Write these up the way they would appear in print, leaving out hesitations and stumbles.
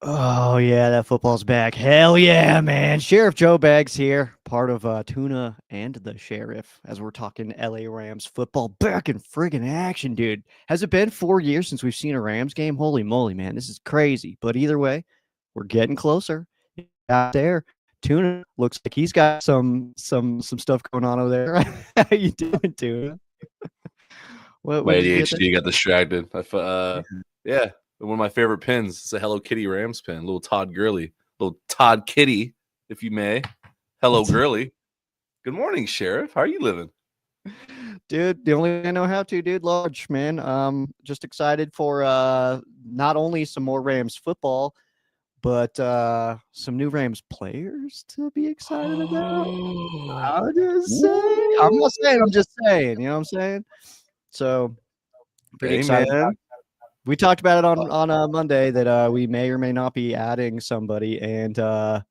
Oh yeah, that football's back. Hell yeah, man. Sheriff Joe Bags here, part of Tuna and the Sheriff, as we're talking LA Rams football back in friggin' action, dude. Has it been 4 years since we've seen a Rams game? Holy moly, man. This is crazy. But either way, we're getting closer. Out there. Tuna looks like he's got some stuff going on over there. How you doing, Tuna? What My did you get ADHD got distracted. Yeah, one of my favorite pins. It's a Hello Kitty Rams pin. Little Todd Gurley, little Todd Kitty, if you may. Hello, there? Gurley. Good morning, Sheriff. How are you living? Dude, the only way I know how to, dude, large, man. Just excited for not only some more Rams football, but some new Rams players to be excited about. I'm just saying. I'm not saying, I'm just saying, you know what I'm saying? So pretty Hey, excited about man. it. We talked about it on Monday that we may or may not be adding somebody, and Boom.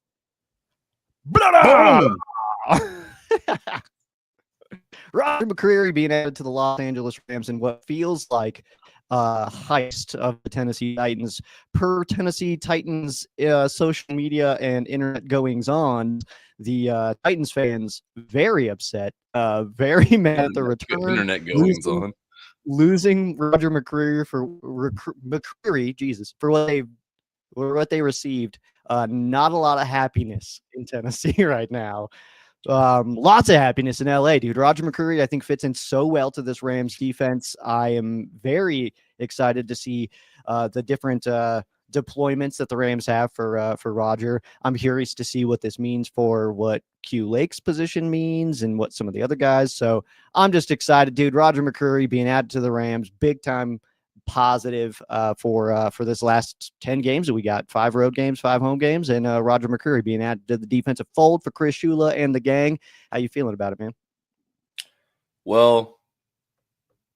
Roger McCreary being added to the Los Angeles Rams in what feels like heist of the Tennessee Titans. Per Tennessee Titans social media and internet goings on, the Titans fans very upset, very mad at the return, Internet goings losing on. losing Roger McCreary for McCreary, Jesus, for what they received. Not a lot of happiness in Tennessee right now. Lots of happiness in LA, dude. Roger McCreary, I think, fits in so well to this Rams defense. I am very excited to see the different deployments that the Rams have for Roger. I'm curious to see what this means for what Q Lake's position means and what some of the other guys. So I'm just excited, dude. Roger McCreary being added to the Rams, big time positive for this last 10 games that we got. 5 road games, 5 home games, and Roger McCreary being added to the defensive fold for Chris Shula and the gang. How you feeling about it, man? Well,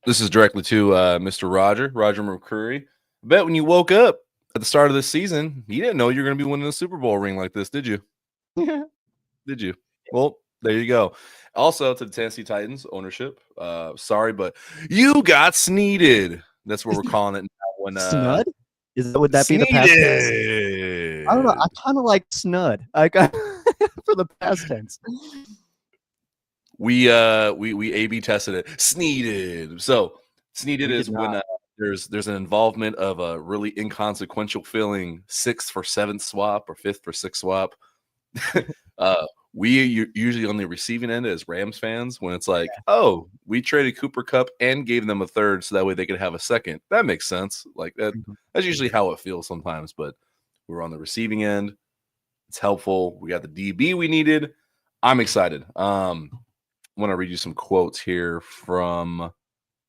this is directly to Mr. Roger McCreary. I bet when you woke up at the start of this season, you didn't know you were going to be winning a Super Bowl ring like this, did you? Did you? Well, there you go. Also to the Tennessee Titans ownership. Sorry, but you got sneeded. That's what we're calling it now. When Snud? Would that be the past tense? I don't know. sneeded. I kind of like snud. I got for the past tense. We A/B tested it. Sneeded. So sneeded We is did when not. there's an involvement of a really inconsequential feeling 6th for 7th swap or 5th for 6th swap. We usually on the receiving end as Rams fans when it's like, oh, we traded Cooper Kupp and gave them a third so that way they could have a second. That makes sense. Like that. That's usually how it feels sometimes. But we're on the receiving end. It's helpful. We got the DB we needed. I'm excited. I want to read you some quotes here from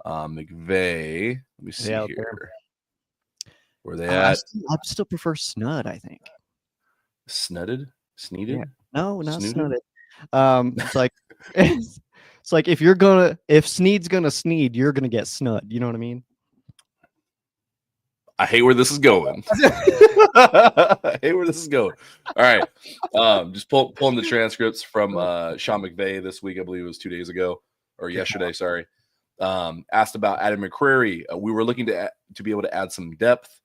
McVay. Let me see here. Where they I at? still prefer snud, I think. Sneeded? Yeah. No, not Snooted? snutted. It's like it's like if Sneed's gonna sneed, you're gonna get snud. You know what I mean? I hate where this is going. I hate where this is going. All right. Just pulling the transcripts from Sean McVay this week. I believe it was 2 days ago or yesterday. Sorry. Asked about Adam McCreary. We were looking to be able to add some depth.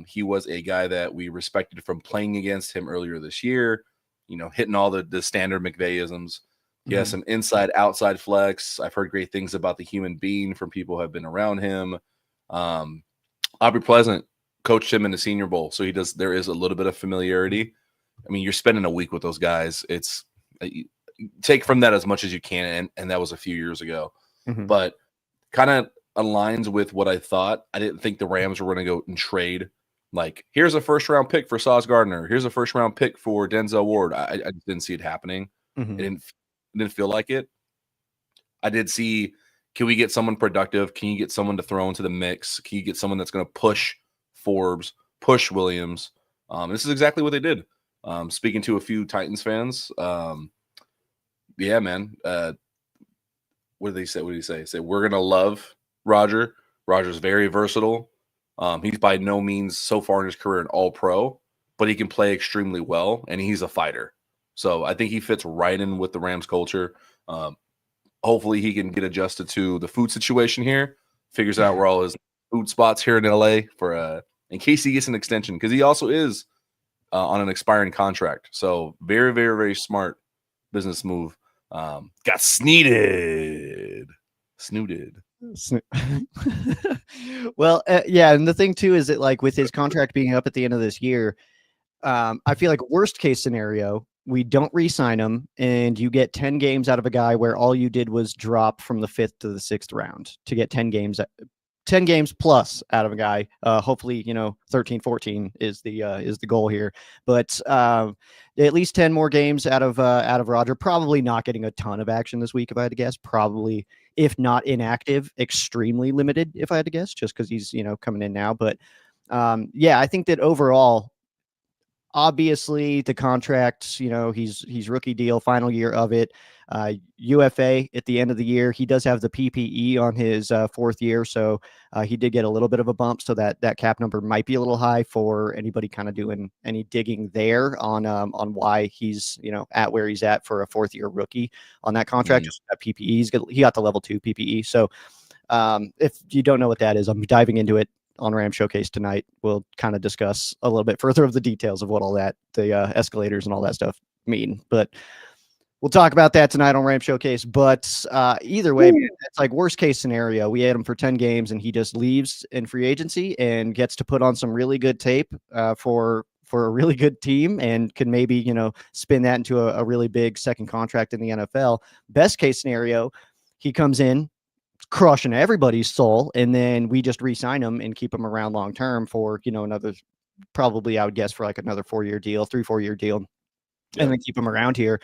He was a guy that we respected from playing against him earlier this year. You know, hitting all the standard McVayisms. He has some inside outside flex. I've heard great things about the human being from people who have been around him. Aubrey Pleasant coached him in the Senior Bowl, so there is a little bit of familiarity. I mean, you're spending a week with those guys. It's take from that as much as you can, and that was a few years ago. But kind of aligns with what I thought. I didn't think the Rams were going to go and trade. Like, here's a first-round pick for Sauce Gardner. Here's a first-round pick for Denzel Ward. I just didn't see it happening. It didn't feel like it. I did see, can we get someone productive? Can you get someone to throw into the mix? Can you get someone that's going to push Forbes, push Williams? This is exactly what they did. Speaking to a few Titans fans, yeah, man. What did they say? What did he say? He said, we're going to love Roger. Roger's very versatile. He's by no means so far in his career an all-pro, but he can play extremely well, and he's a fighter. So I think he fits right in with the Rams culture. Hopefully he can get adjusted to the food situation here, figures out where all his food spots here in LA for in case he gets an extension, because he also is on an expiring contract. So very, very, very smart business move. Got snooted. Well, yeah, and the thing too is that like with his contract being up at the end of this year, I feel like worst case scenario, we don't re-sign him, and you get 10 games out of a guy where all you did was drop from the 5th to the 6th round to get 10 games plus out of a guy. Hopefully, 13, 14 is the goal here. But at least 10 more games out of Roger. Probably not getting a ton of action this week, if I had to guess. Probably, if not inactive, extremely limited, if I had to guess, just because he's coming in now. But yeah, I think that overall, obviously the contracts, he's rookie deal, final year of it, UFA at the end of the year. He does have the PPE on his 4th year, so he did get a little bit of a bump, so that cap number might be a little high for anybody kind of doing any digging there on why he's at where he's at for a 4th year rookie on that contract. Just that PPE, he got the level 2 PPE. So if you don't know what that is, I'm diving into it on Ram Showcase tonight. We'll kind of discuss a little bit further of the details of what all that, the escalators and all that stuff mean. But we'll talk about that tonight on Ram Showcase. But either way, man, it's like worst case scenario. We had him for 10 games and he just leaves in free agency and gets to put on some really good tape for a really good team and can maybe, spin that into a really big second contract in the NFL. Best case scenario, he comes in, crushing everybody's soul, and then we just re-sign him and keep him around long term for another, probably I would guess for like another 4-year deal, 3-4 year deal, and then keep him around here.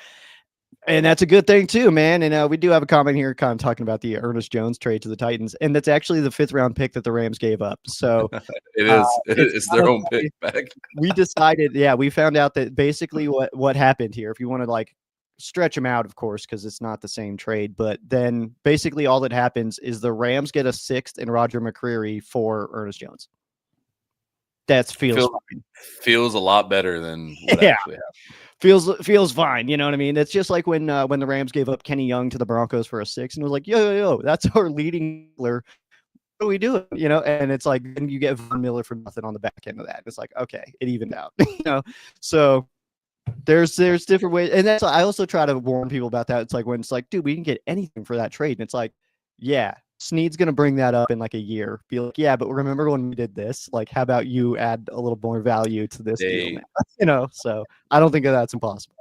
And that's a good thing too, man. And we do have a comment here kind of talking about the Ernest Jones trade to the Titans, and that's actually the 5th round pick that the Rams gave up. So it's their own pick back. We decided, we found out that basically what happened here, if you want to like stretch them out, of course, because it's not the same trade, but then basically all that happens is the Rams get a 6th and Roger McCreary for Ernest Jones. That feels a lot better than what actually happened. Feels fine. You know what I mean? It's just like when the Rams gave up Kenny Young to the Broncos for a 6th, and it was like, yo, that's our leading killer. What do we do? And it's like, then you get Von Miller for nothing on the back end of that. It's like, okay, it evened out. So there's different ways, and that's, I also try to warn people about that. It's like when it's like, dude, we didn't get anything for that trade, and it's like, yeah, Snead's gonna bring that up in like a year, be like, yeah, but remember when we did this? Like, how about you add a little more value to this deal now? So I don't think that's impossible.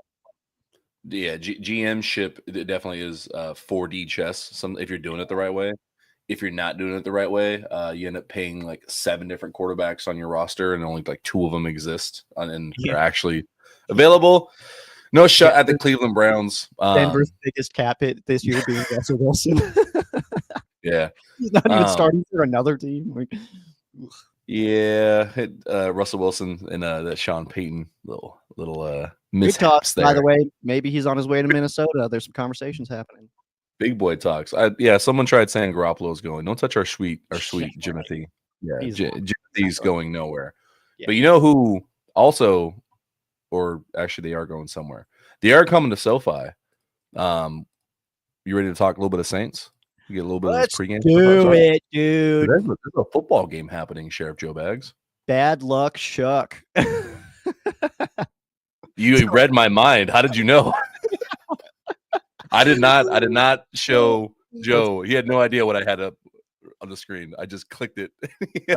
Yeah, GM ship, it definitely is 4D chess. If you're doing it the right way. If you're not doing it the right way, you end up paying like 7 different quarterbacks on your roster, and only like 2 of them exist and they're actually available. No shot at the Cleveland Browns. Denver's biggest cap hit this year being Russell Wilson. Yeah, he's not even starting for another team. Russell Wilson and that Sean Payton little mishaps talk, there. By the way, maybe he's on his way to Minnesota. There's some conversations happening. Big boy talks. Someone tried saying Garoppolo's going. Don't touch our sweet Jimothy. Yeah, Jimothy's going nowhere. Yeah. But you know who also, or actually they are going somewhere. They are coming to SoFi. You ready to talk a little bit of Saints? You get a little bit of this pregame. Do it, dude. There's a football game happening, Sheriff Joe Bags. Bad luck, Shuck. You read my mind. How did you know? I did not show Joe. He had no idea what I had up on the screen. I just clicked it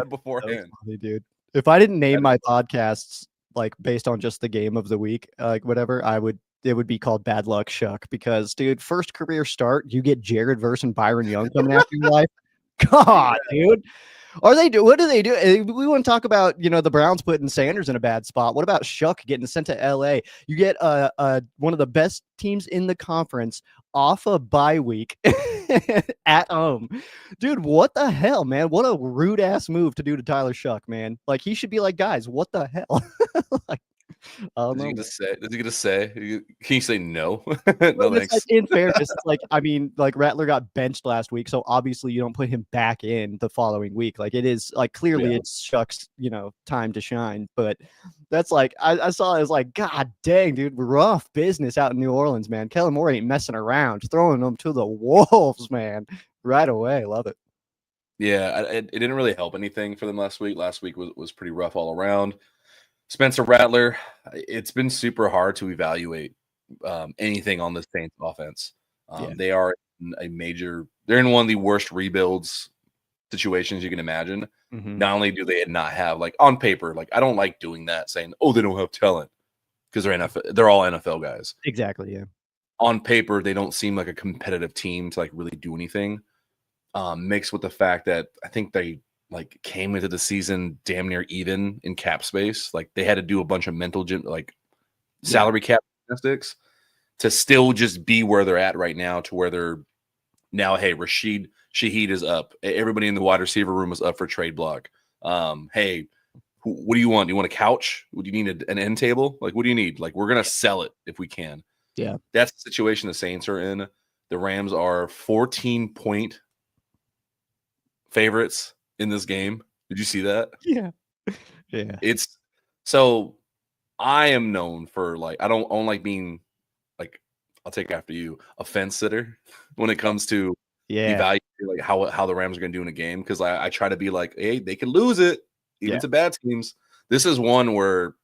beforehand. Funny, dude. If I didn't name my podcasts like based on just the game of the week, like whatever, it would be called Bad Luck Shuck, because dude, first career start, you get Jared Verse and Byron Young coming after your life. God, dude. What do they do? We want to talk about, the Browns putting Sanders in a bad spot. What about Shuck getting sent to LA? You get one of the best teams in the conference off a bye week at home. Dude, what the hell, man? What a rude ass move to do to Tyler Shuck, man. Like, he should be like, guys, what the hell? Like, Is he gonna say? Can you say no? No, thanks. In fairness, it's like, I mean, like Rattler got benched last week, so obviously you don't put him back in the following week. Like, it is like clearly it's Shuck's, time to shine. But that's like, I saw it, I was like, God dang, dude, rough business out in New Orleans, man. Kellen Moore ain't messing around, throwing them to the wolves, man, right away. Love it. Yeah, it didn't really help anything for them last week. Last week was pretty rough all around. Spencer Rattler, it's been super hard to evaluate anything on the Saints offense. Yeah. They are they're in one of the worst rebuilds situations you can imagine. Mhm. Not only do they not have, like, on paper, like, I don't like doing that, saying, oh, they don't have talent, because they're all NFL guys. Exactly, yeah. On paper, they don't seem like a competitive team to, like, really do anything. Mixed with the fact that I think they, like, came into the season damn near even in cap space. Like, they had to do a bunch of salary cap gymnastics to still just be where they're at right now, to where they're now, hey, Rashid Shaheed is up. Everybody in the wide receiver room is up for trade block. Hey, what do you want? Do you want a couch? Would you need an end table? Like, what do you need? Like, we're going to sell it if we can. Yeah. That's the situation the Saints are in. The Rams are 14-point favorites in this game. Did you see that? Yeah. Yeah. It's so I am known for, like, I don't like being, like, I'll take after you, a fence sitter when it comes to evaluating, like, how the Rams are going to do in a game, because I try to be like, hey, they can lose it even to bad teams. This is one where,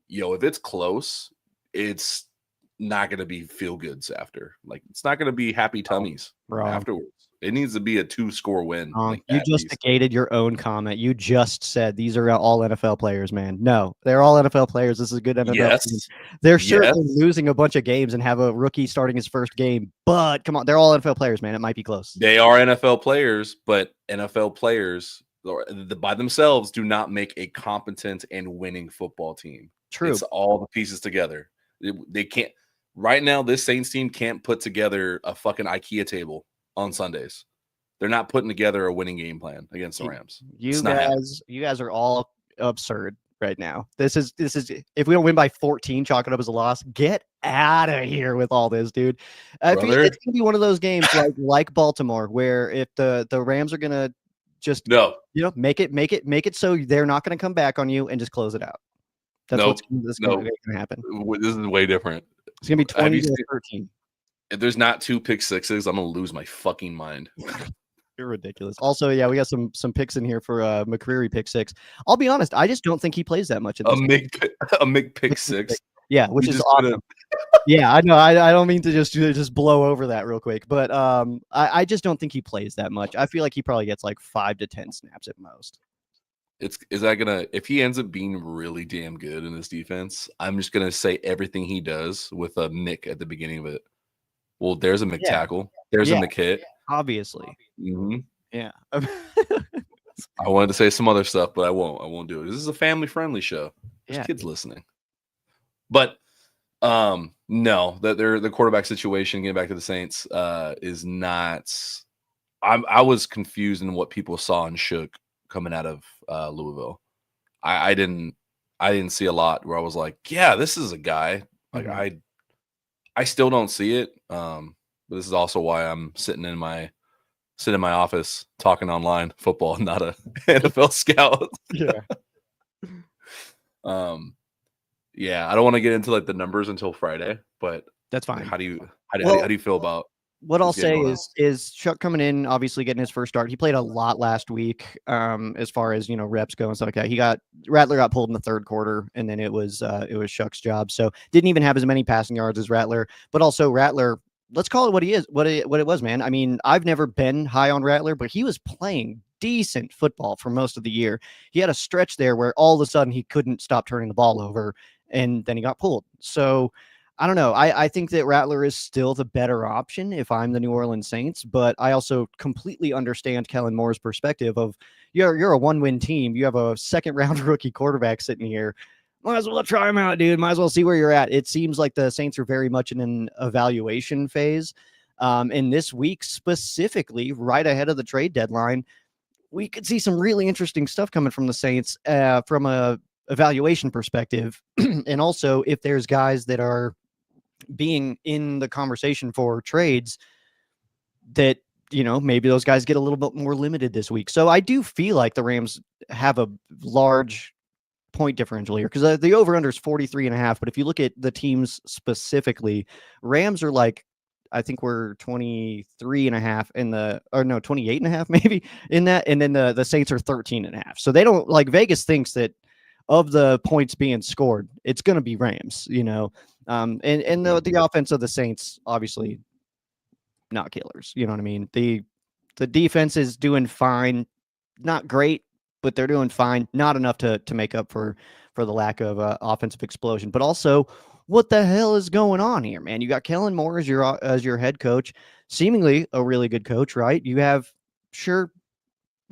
if it's close, it's not going to be feel goods after. Like, it's not going to be happy tummies afterwards. It needs to be a 2-score win. Like, you just negated your own comment. You just said these are all NFL players, man. No, they're all NFL players. This is a good NFL team. They're certainly losing a bunch of games and have a rookie starting his first game. But come on, they're all NFL players, man. It might be close. They are NFL players, but NFL players by themselves do not make a competent and winning football team. True. It's all the pieces together. They can't. Right now, this Saints team can't put together a fucking IKEA table on Sundays. They're not putting together a winning game plan against the Rams. You guys are all absurd right now. This is if we don't win by 14, chalk it up as a loss. Get out of here with all this, dude. It's gonna be one of those games like Baltimore, where if the Rams are gonna just make it so they're not gonna come back on you and just close it out. That's what's gonna happen. This is way different. It's gonna be 20-13. If there's not 2 pick sixes, I'm gonna lose my fucking mind. You're ridiculous. Also, yeah, we got some picks in here for McCreary pick 6. I'll be honest, I just don't think he plays that much in this game. A Mick pick 6. Yeah, which is awesome. Yeah, I know. I don't mean to just blow over that real quick, but I just don't think he plays that much. I feel like he probably gets like 5 to 10 snaps at most. If he ends up being really damn good in this defense, I'm just gonna say everything he does with a Mick at the beginning of it. Well, there's a Mick tackle. There's a Mick hit. Obviously. Mm-hmm. Yeah. I wanted to say some other stuff, but I won't do it. This is a family-friendly show. There's kids listening. But no, that the quarterback situation, getting back to the Saints, is not. I was confused in what people saw and shook coming out of Louisville. I didn't see a lot where I was like, yeah, this is a guy. Like, I still don't see it. But this is also why I'm sitting in my office talking online football, not a NFL scout. Yeah, I don't want to get into like the numbers until Friday, but that's fine. How do you feel about what I'll say is Chuck coming in, obviously getting his first start. He played a lot last week, as far as reps go and stuff like that. Rattler got pulled in the third quarter, and then it was Chuck's job. So didn't even have as many passing yards as Rattler, but also Rattler. Let's call it what he is, what it was, man. I mean, I've never been high on Rattler, but he was playing decent football for most of the year. He had a stretch there where all of a sudden he couldn't stop turning the ball over, and then he got pulled. So I don't know. I think that Rattler is still the better option if I'm the New Orleans Saints, but I also completely understand Kellen Moore's perspective of you're a 1-win team. You have a second-round rookie quarterback sitting here. Might as well try him out, dude. Might as well see where you're at. It seems like the Saints are very much in an evaluation phase. And this week specifically, right ahead of the trade deadline, we could see some really interesting stuff coming from the Saints from a evaluation perspective. And also if there's guys that are being in the conversation for trades that, maybe those guys get a little bit more limited this week. So I do feel like the Rams have a large point differential here because the over under is 43.5. But if you look at the teams specifically, Rams are like I think we're 23 and a half in the, or no, 28 and a half maybe in that. And then the Saints are 13 and a half. So they don't, like, Vegas thinks that of the points being scored, it's going to be Rams, you know. And the offense of the Saints, obviously not killers. You know what I mean? The defense is doing fine, not great, but they're doing fine. Not enough to make up for the lack of offensive explosion. But also, what the hell is going on here, man? You got Kellen Moore as your head coach, seemingly a really good coach, right? You have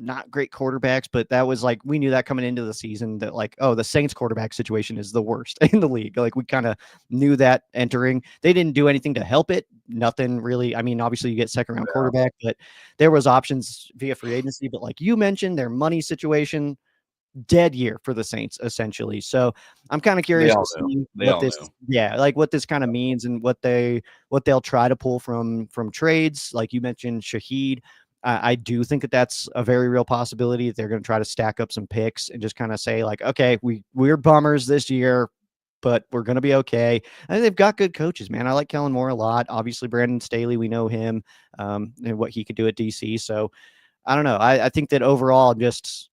not great quarterbacks, but that was like, we knew that coming into the season that, like, oh, the Saints quarterback situation is the worst in the league. Like, we kind of knew that entering. They didn't do anything to help it. Nothing really. I mean, obviously you get second round quarterback, but there was options via free agency. But like you mentioned, their money situation, dead year for the Saints, essentially. So I'm kind of curious to see what this kind of means and what they'll try to pull from trades. Like you mentioned, Shaheed. I do think that that's a very real possibility. They're going to try to stack up some picks and just kind of say, like, okay, we're bummers this year, but we're going to be okay. And they've got good coaches, man. I like Kellen Moore a lot. Obviously, Brandon Staley, we know him and what he could do at DC. So I don't know. I think that overall, it's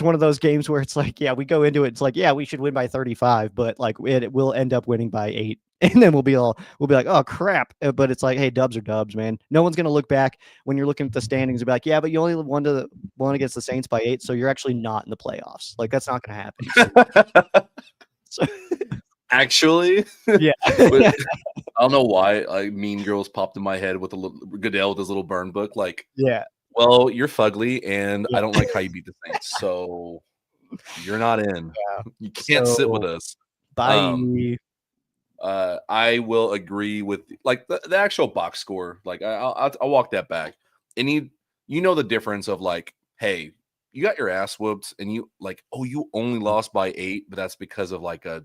one of those games where it's like, yeah, we go into it. It's like, yeah, we should win by 35, but like it will end up winning by 8. And then we'll be like, oh crap. But it's like, hey, dubs are dubs, man. No one's going to look back when you're looking at the standings and be like, yeah, but you only won against the Saints by 8. So you're actually not in the playoffs. Like, that's not going to happen. So, actually, yeah. I don't know why. Like, Mean Girls popped in my head with Goodell with his little burn book. Like, yeah. Well, you're fugly, and I don't like how you beat the Saints, so you're not in. Yeah. You can't sit with us. Bye. I will agree with like the actual box score. Like I'll walk that back. And you know the difference of like, hey, you got your ass whooped, and you like, oh, you only lost by 8, but that's because of like a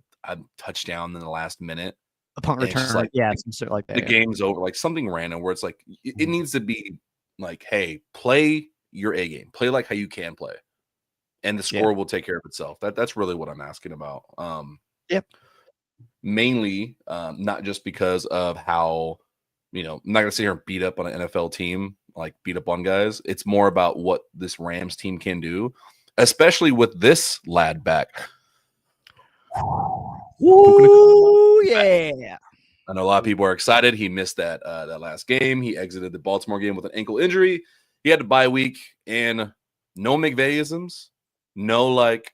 touchdown in the last minute upon return. Like, yeah, some sort like that. The game's over, like something random where it's like it needs to be like, hey, play your A game, play like how you can play, and the score will take care of itself. That's really what I'm asking about. Yep. Mainly, not just because of how, I'm not gonna sit here and beat up on an NFL team, like beat up on guys. It's more about what this Rams team can do, especially with this lad back. Woo, yeah. I know a lot of people are excited. He missed that last game. He exited the Baltimore game with an ankle injury. He had a bye week, and no McVayisms. No, like,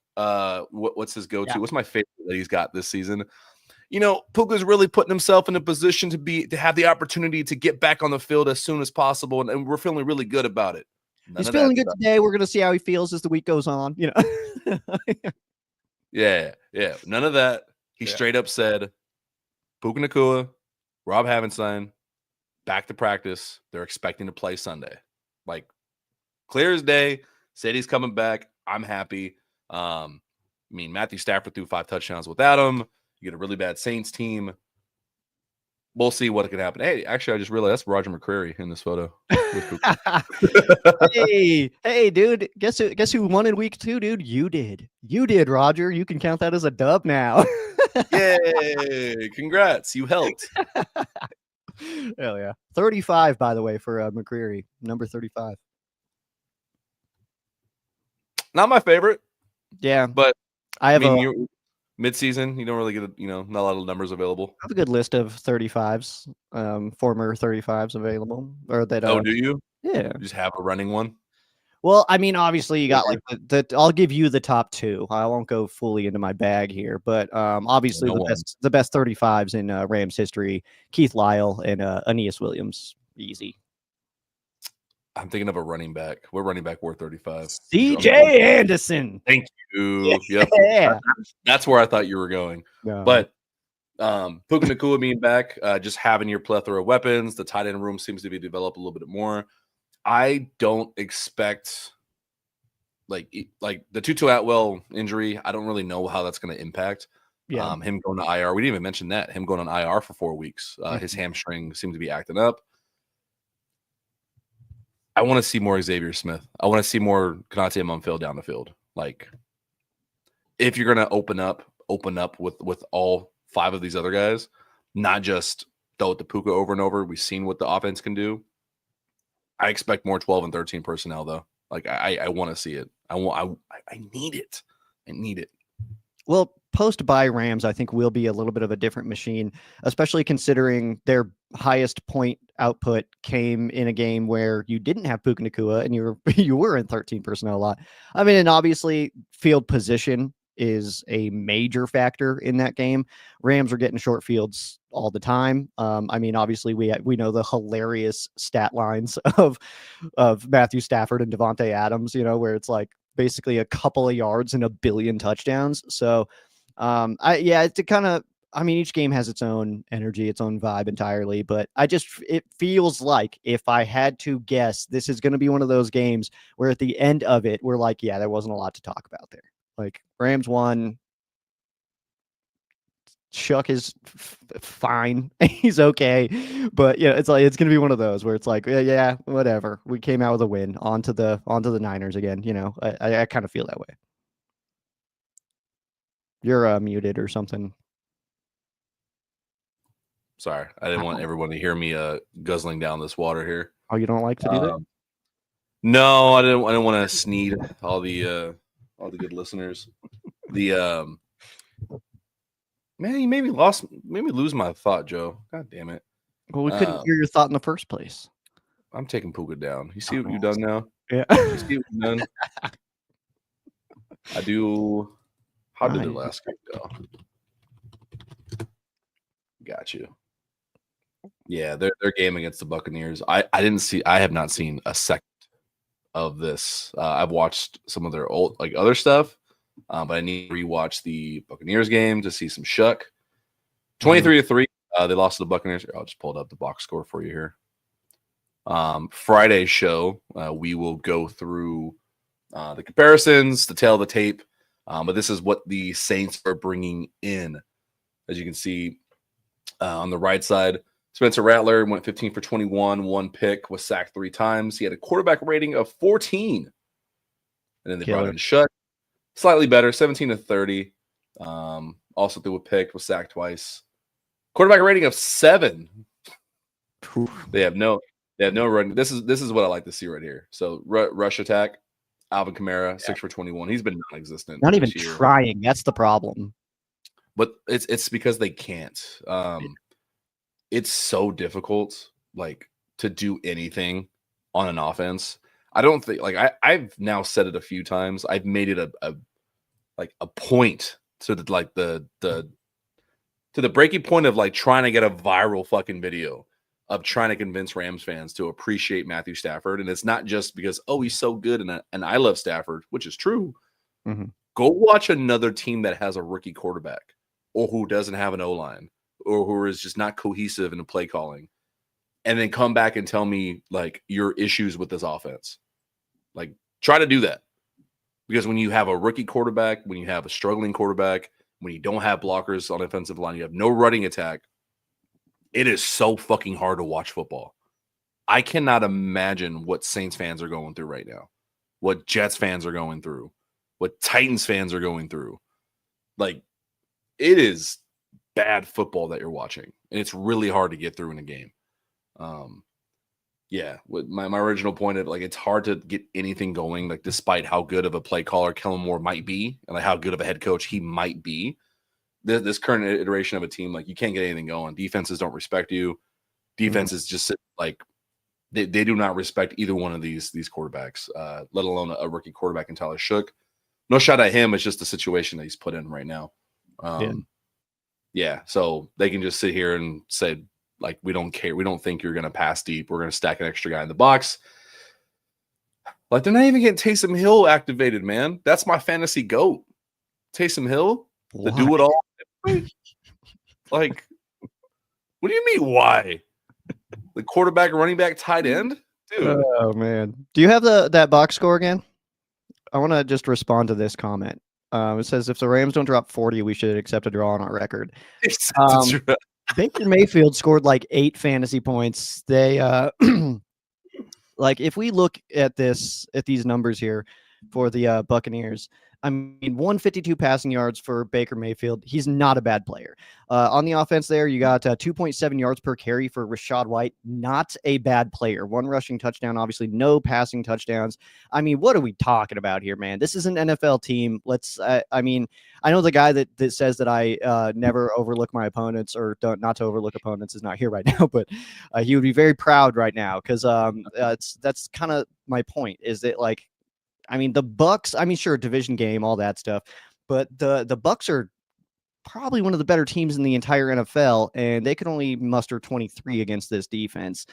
what's his go-to? Yeah. What's my favorite that he's got this season? Puka's really putting himself in a position to have the opportunity to get back on the field as soon as possible, and we're feeling really good about it. He's feeling good today. We're going to see how he feels as the week goes on. Yeah. None of that. He straight up said, Puka Nacua, Rob Havenstein, back to practice. They're expecting to play Sunday. Like, clear as day. Said he's coming back. I'm happy. Matthew Stafford threw 5 touchdowns without him. You get a really bad Saints team. We'll see what could happen. Hey, actually, I just realized that's Roger McCreary in this photo. hey, dude. Guess who won in week 2, dude? You did, Roger. You can count that as a dub now. Yay! Congrats, you helped. Hell yeah. 35, by the way, for McCreary, number 35. Not my favorite. Yeah, but I have mid-season. You don't really get not a lot of numbers available. I have a good list of 35s, former 35s available, or that. Oh, do you? Yeah, you just have a running one. Well, I mean, obviously you got like I'll give you the top 2. I won't go fully into my bag here, but obviously the best 35s in Rams history: Keith Lyle and Aeneas Williams. Easy. I'm thinking of a running back. What running back wore 35? CJ Anderson. Thank you. Yep. Yeah. That's where I thought you were going. No. But Puka Nacua being back, just having your plethora of weapons, the tight end room seems to be developed a little bit more. I don't expect like the Tutu Atwell injury. I don't really know how that's going to impact him going to IR. We didn't even mention that, him going on IR for 4 weeks. His hamstring seemed to be acting up. I want to see more Xavier Smith. I want to see more Konate Mumfield down the field. Like, if you're going to open up with all 5 of these other guys, not just throw it to Puka over and over. We've seen what the offense can do. I expect more 12 and 13 personnel though. Like I want to see it. I need it. I need it. Well, post-bye Rams, I think, will be a little bit of a different machine, especially considering their highest point output came in a game where you didn't have Puka Nacua and you were in 13 personnel a lot. I mean, and obviously field position is a major factor in that game. Rams are getting short fields all the time. I mean, obviously we know the hilarious stat lines of Matthew Stafford and Devontae Adams, you know, where it's like basically a couple of yards and a billion touchdowns. So I mean, each game has its own energy, its own vibe entirely, but it feels like if I had to guess, this is going to be one of those games where at the end of it, we're like, yeah, there wasn't a lot to talk about there. Like Rams won. Chuck is fine. He's okay. But yeah, it's going to be one of those where it's like, yeah, whatever. We came out with a win onto the Niners again. You know, I kind of feel that way. You're muted or something. Sorry, I didn't want everyone to hear me guzzling down this water here. Oh, you don't like to do that? No, I didn't want to sneed all the good listeners. Man, you made me lose my thought, Joe. God damn it. Well, we couldn't hear your thought in the first place. I'm taking Puka down. You see what you've done now? Yeah. You see what you've done? I do. How did the last game go? Got you. Yeah, their game against the Buccaneers. I have not seen a second of this. I've watched some of their old other stuff. But I need to rewatch the Buccaneers game to see some Shuck. 23-3. They lost to the Buccaneers. I'll just pull up the box score for you here. Friday's show, we will go through the comparisons, the tail of the tape. But this is what the Saints are bringing in. As you can see on the right side, Spencer Rattler went 15 for 21, one pick, was sacked 3 times. He had a quarterback rating of 14. And then they brought in Shuck. Slightly better, 17-30. Also threw a pick, was sacked twice. Quarterback rating of 7. They have no running. This is what I like to see right here. So rush attack, Alvin Kamara, 6 for 21. He's been non-existent. Not even trying. That's the problem. But it's because they can't. It's so difficult, to do anything on an offense. I don't think I've now said it a few times. I've made it a point to the breaking point of trying to get a viral fucking video of trying to convince Rams fans to appreciate Matthew Stafford. And it's not just because, he's so good and I love Stafford, which is true. Mm-hmm. Go watch another team that has a rookie quarterback or who doesn't have an O-line or who is just not cohesive in the play calling. And then come back and tell me your issues with this offense. Try to do that. Because when you have a rookie quarterback, when you have a struggling quarterback, when you don't have blockers on the offensive line, you have no running attack, it is so fucking hard to watch football. I cannot imagine what Saints fans are going through right now, what Jets fans are going through, what Titans fans are going through. It is bad football that you're watching, and it's really hard to get through in a game. Yeah, with my original point of it's hard to get anything going, despite how good of a play caller Kellen Moore might be and how good of a head coach he might be. This current iteration of a team, you can't get anything going. Defenses don't respect you. Defenses just they do not respect either one of these quarterbacks, let alone a rookie quarterback in Tyler Shook. No shot at him. It's just the situation that he's put in right now. Yeah, so they can just sit here and say, we don't care. We don't think you're going to pass deep. We're going to stack an extra guy in the box. They're not even getting Taysom Hill activated, man. That's my fantasy GOAT. Taysom Hill to do it all. What do you mean, why? The quarterback, running back, tight end? Dude. Oh, man. Do you have that box score again? I want to just respond to this comment. It says, if the Rams don't drop 40, we should accept a draw on our record. Baker Mayfield scored 8 fantasy points. They if we look at these numbers here, for the Buccaneers. I mean, 152 passing yards for Baker Mayfield. He's not a bad player. On the offense there, you got 2.7 yards per carry for Rachaad White. Not a bad player. 1 rushing touchdown, obviously no passing touchdowns. I mean, what are we talking about here, man? This is an NFL team. I mean, I know the guy that says that I never overlook my opponents or not to overlook opponents is not here right now, but he would be very proud right now because that's kind of my point is that, like, I mean, the Bucks, I mean, sure, division game, all that stuff, but the Bucks are probably one of the better teams in the entire NFL, and they could only muster 23 against this defense.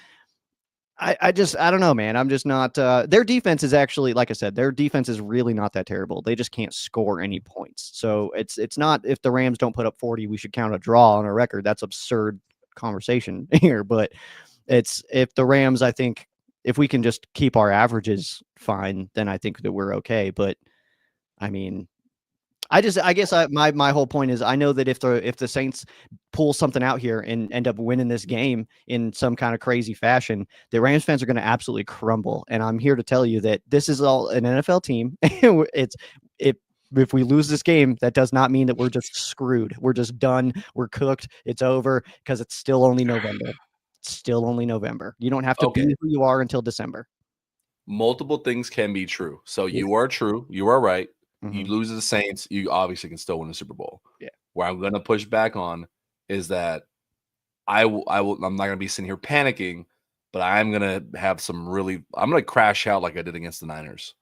I don't know, man. I'm just not. Their defense is actually, like I said, their defense is really not that terrible. They just can't score any points. So it's not, if the Rams don't put up 40, we should count a draw on a record. That's absurd conversation here. But it's, if the Rams, I think, if we can just keep our averages fine, then I think that we're okay. But I mean, I guess my whole point is, I know that if the Saints pull something out here and end up winning this game in some kind of crazy fashion, the Rams fans are going to absolutely crumble. And I'm here to tell you that this is all an NFL team. If we lose this game, that does not mean that we're just screwed. We're just done. We're cooked. It's over, because it's still only November. Still only November. You don't have to be who you are until December. Multiple things can be true. So you are true. You are right. Mm-hmm. You lose to the Saints, you obviously can still win the Super Bowl. Yeah. Where I'm going to push back on is that I'm not going to be sitting here panicking, but I'm going to have I'm going to crash out like I did against the Niners.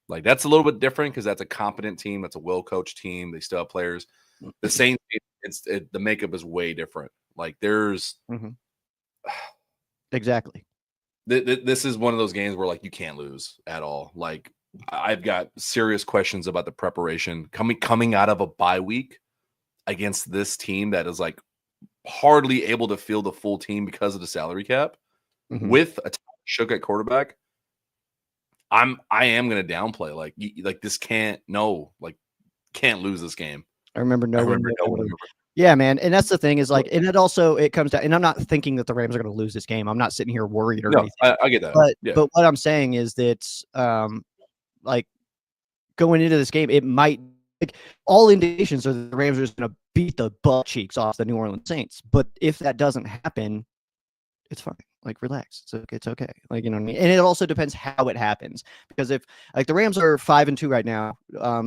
Like, that's a little bit different because that's a competent team. That's a well-coached team. They still have players. The Saints, the makeup is way different. Like, there's exactly. This is one of those games where, like, you can't lose at all. Like, I've got serious questions about the preparation coming out of a bye week against this team that is, like, hardly able to field a full team because of the salary cap with a Shook at quarterback. I am going to downplay like this can't lose this game. I remember no one. Yeah, man. And that's the thing is, like, and it comes down, and I'm not thinking that the Rams are going to lose this game. I'm not sitting here worried or anything. I get that. But what I'm saying is that, like, going into this game, it might, like, all indications are that the Rams are just going to beat the butt cheeks off the New Orleans Saints. But if that doesn't happen, it's fine. Like, relax. It's okay. Like, you know what I mean? And it also depends how it happens. Because if, like, the Rams are 5-2 right now,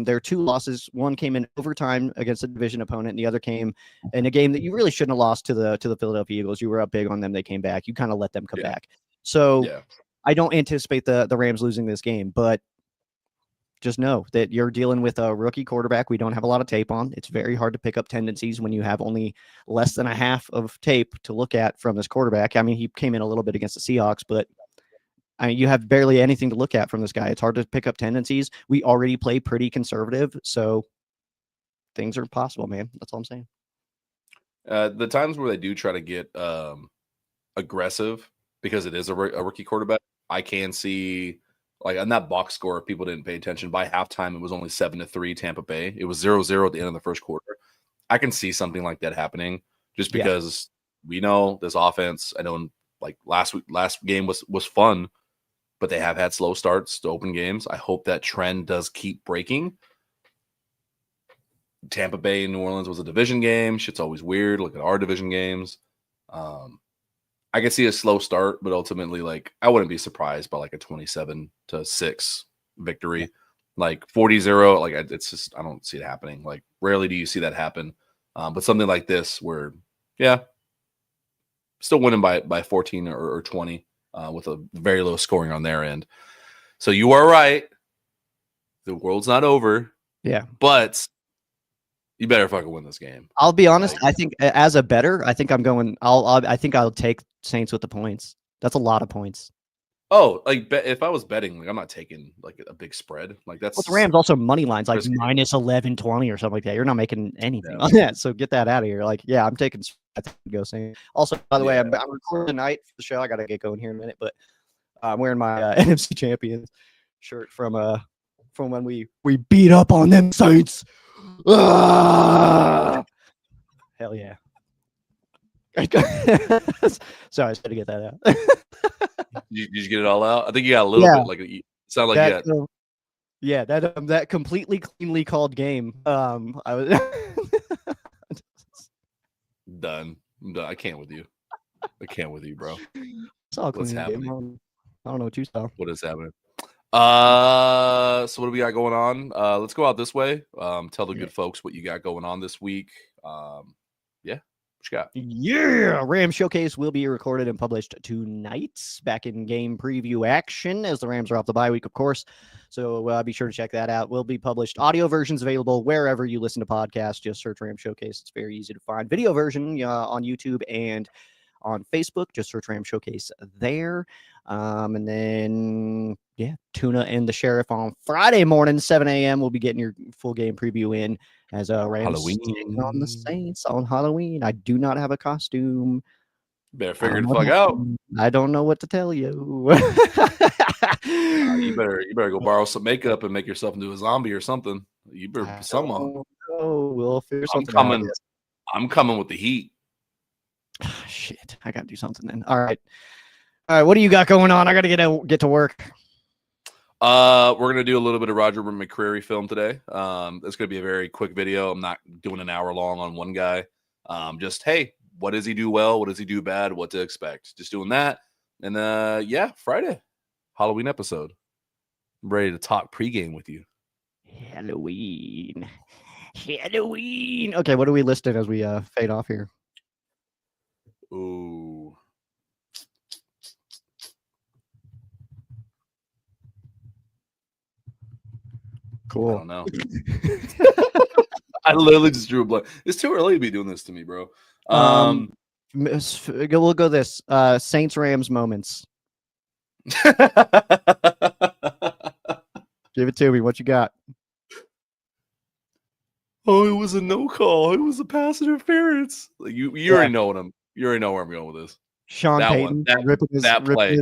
their 2 losses, one came in overtime against a division opponent, and the other came in a game that you really shouldn't have lost to the Philadelphia Eagles. You were up big on them. They came back. You kind of let them come back. So I don't anticipate the Rams losing this game, but just know that you're dealing with a rookie quarterback we don't have a lot of tape on. It's very hard to pick up tendencies when you have only less than a half of tape to look at from this quarterback. I mean, he came in a little bit against the Seahawks, but I mean, you have barely anything to look at from this guy. It's hard to pick up tendencies. We already play pretty conservative, so things are possible, man. That's all I'm saying. The times where they do try to get aggressive because it is a rookie quarterback, I can see, like, on that box score, if people didn't pay attention, by halftime, it was only 7-3 Tampa Bay. It was 0-0 at the end of the first quarter. I can see something like that happening just because we know this offense. I know, like, last game was fun, but they have had slow starts to open games. I hope that trend does keep breaking. Tampa Bay and New Orleans was a division game. Shit's always weird. Look at our division games. I could see a slow start, but ultimately, like, I wouldn't be surprised by, like, a 27-6 victory. Like, 40-0, like, it's just, I don't see it happening. Like, rarely do you see that happen. But something like this where, still winning by 14 or 20 with a very low scoring on their end. So you are right. The world's not over. Yeah. But you better fucking win this game. I'll be honest. I think as a bettor, I think I think I'll take Saints with the points. That's a lot of points. Oh, like, if I was betting, like, I'm not taking, like, a big spread. Like, that's the Rams also money lines like minus 11-20 or something like that. You're not making anything on that. So get that out of here. Like, yeah, I'm taking go Saints. Also, by the way, I'm recording tonight for the show. I gotta get going here in a minute, but I'm wearing my NFC Champions shirt from when we beat up on them Saints. Hell yeah. Sorry, I just had to get that out. Did you get it all out? I think you got a little bit. Like, it sounded like you got Yeah, that completely cleanly called game. I was Done. I'm done. I can't with you. I can't with you, bro. saw a What's clean game. happening? I don't know what you saw. What is happening? So what do we got going on? Let's go out this way. Tell the good folks what you got going on this week. Yeah, what you got? Yeah, Rams Showcase will be recorded and published tonight. Back in game preview action as the Rams are off the bye week, of course. So be sure to check that out. Will be published. Audio versions available wherever you listen to podcasts. Just search Rams Showcase. It's very easy to find. Video version on YouTube and on Facebook. Just search Rams Showcase there. And then, yeah, Tuna and the Sheriff on Friday morning, 7 a.m. We'll be getting your full game preview in as Rams taking on the Saints on Halloween. I do not have a costume. Better figure the fuck out. I don't know what to tell you. You better go borrow some makeup and make yourself into a zombie or something. You better someone. Oh, we'll figure something out. I'm coming with the heat. Shit, I gotta do something then. All right. What do you got going on? I gotta get to work. We're gonna do a little bit of Roger McCreary film today. It's gonna be a very quick video. I'm not doing an hour long on one guy. Just hey, what does he do well? What does he do bad? What to expect? Just doing that. And yeah, Friday, Halloween episode. I'm ready to talk pregame with you. Halloween. Okay, what are we listing as we fade off here? Ooh. Cool. I don't know. I literally just drew a blank. It's too early to be doing this to me, bro. We'll go this. Saints Rams moments. Give it to me. What you got? Oh, it was a no call. It was a pass interference. Like you already know you already know where I'm going with this. Sean Payton ripping his that play.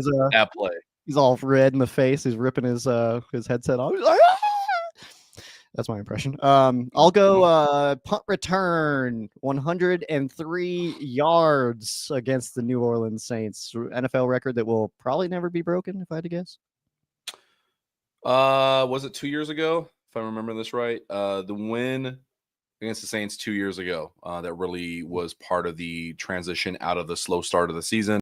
He's all red in the face. He's ripping his headset off. He's like, ah! That's my impression. I'll go punt return, 103 yards against the New Orleans Saints. NFL record that will probably never be broken, if I had to guess. Was it 2 years ago? If I remember this right, the win against the Saints 2 years ago, that really was part of the transition out of the slow start of the season.